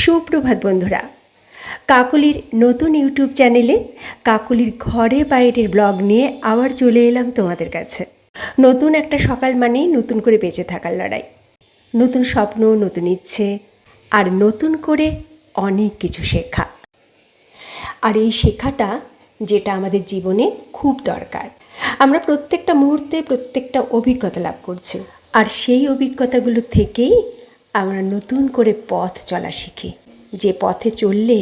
সুপ্রভাত বন্ধুরা, কাকলির নতুন ইউটিউব চ্যানেলে কাকলির ঘরে বাইরের ব্লগ নিয়ে আবার চলে এলাম তোমাদের কাছে। নতুন একটা সকাল মানেই নতুন করে বেঁচে থাকার লড়াই, নতুন স্বপ্ন, নতুন ইচ্ছে, আর নতুন করে অনেক কিছু শেখা। আর এই শেখাটা যেটা আমাদের জীবনে খুব দরকার। আমরা প্রত্যেকটা মুহূর্তে প্রত্যেকটা অভিজ্ঞতা লাভ করছি, আর সেই অভিজ্ঞতাগুলো থেকেই আমরা নতুন করে পথ চলা শিখি, যে পথে চললে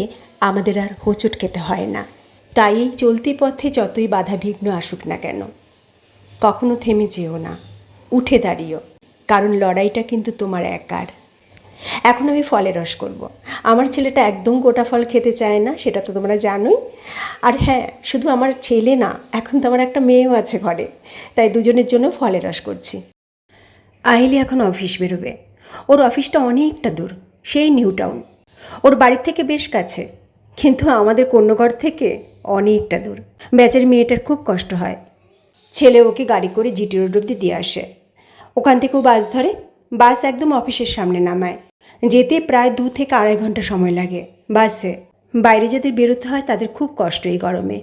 আমাদের আর হোঁচট খেতে হয় না। তাই এই চলতি পথে যতই বাধাবিঘ্ন আসুক না কেন, কখনো থেমে যেও না, উঠে দাঁড়িও, কারণ লড়াইটা কিন্তু তোমার একার। এখন আমি ফলের রস করব। আমার ছেলেটা একদম গোটা ফল খেতে চায় না, সেটা তো তোমরা জানোই। আর হ্যাঁ, শুধু আমার ছেলে না, এখন তো আমার একটা মেয়েও আছে ঘরে, তাই দুজনের জন্য ফলের রস করছি। আহিলি এখন অফিস বেরোবে। ওর অফিসটা অনেকটা দূর, সেই নিউ টাউন। ওর বাড়ির থেকে বেশ কাছে, কিন্তু আমাদের কন্যগড় থেকে অনেকটা দূর। বেচারি মেয়েটার খুব কষ্ট হয়। ছেলে ওকে গাড়ি করে জিটি রোড অব্দি দিয়ে আসে। ওখান থেকেও বাস ধরে, বাস একদম অফিসের সামনে নামায়। যেতে প্রায় 2 থেকে 2.5 ঘন্টা সময় লাগে বাসে। বাইরে যাদের বেরোতে হয় তাদের খুব কষ্ট এই গরমে।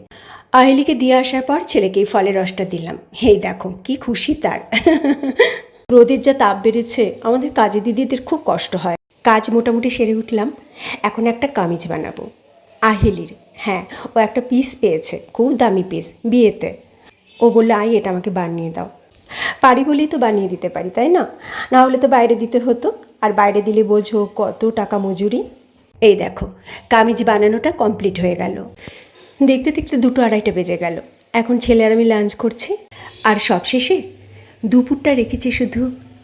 আহিলিকে দিয়ে আসার পর ছেলেকেই ফলের রসটা দিলাম। এই দেখো কি খুশি তার। রোদের যা তাপ বেড়েছে, আমাদের কাজে দিদিদের খুব কষ্ট হয়। কাজ মোটামুটি সেরে উঠলাম। এখন একটা কামিজ বানাবো আহিলির। হ্যাঁ, ও একটা পিস পেয়েছে, খুব দামি পিস, বিয়েতে। ও বললো, আই এটা আমাকে বানিয়ে দাও। পারি বলেই তো বানিয়ে দিতে পারি, তাই না? না হলে তো বাইরে দিতে হতো, আর বাইরে দিলে বোঝো কত টাকা মজুরি। এই দেখো, কামিজ বানানোটা কমপ্লিট হয়ে গেল। দেখতে দেখতে 2-2:30 বেজে গেল। এখন ছেলে আর আমি লাঞ্চ করছি। আর সবশেষে দুপুরটা রেখেছি শুধু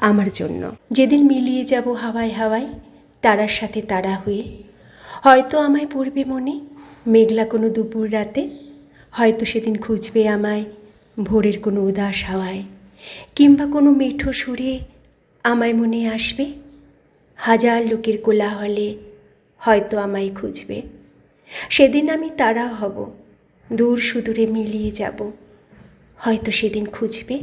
আমার জন্য। যেদিন মিলিয়ে যাব হাওয়ায় হাওয়ায়, তারার সাথে তারা হয়ে, হয়তো আমায় পড়বে মনে মেঘলা কোনো দুপুর রাতে, হয়তো সেদিন খুঁজবে আমায় ভোরের কোনো উদাস হাওয়ায়, কিংবা কোনো মেঠো সুরে আমায় মনে আসবে। হাজার লোকের কোলাহলে হয়তো আমায় খুঁজবে। সেদিন আমি তারা হব, দূর সুদূরে মিলিয়ে যাব, হয়তো সেদিন খুঁজবে